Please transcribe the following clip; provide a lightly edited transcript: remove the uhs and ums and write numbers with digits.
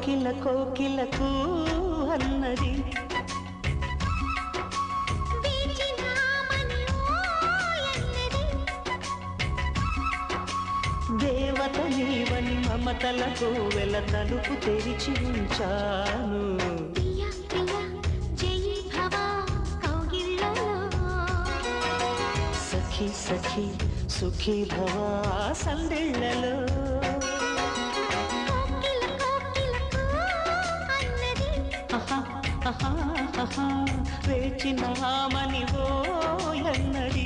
కోకిల కోకిలకు అన్నది దేవత నీవని మమతలకు వెల తలుపు తెరిచి ఉంచాను. సఖీ సఖీ సుఖీ భవా సందిళ్ళలో వేచినామని ఓ ఎన్నది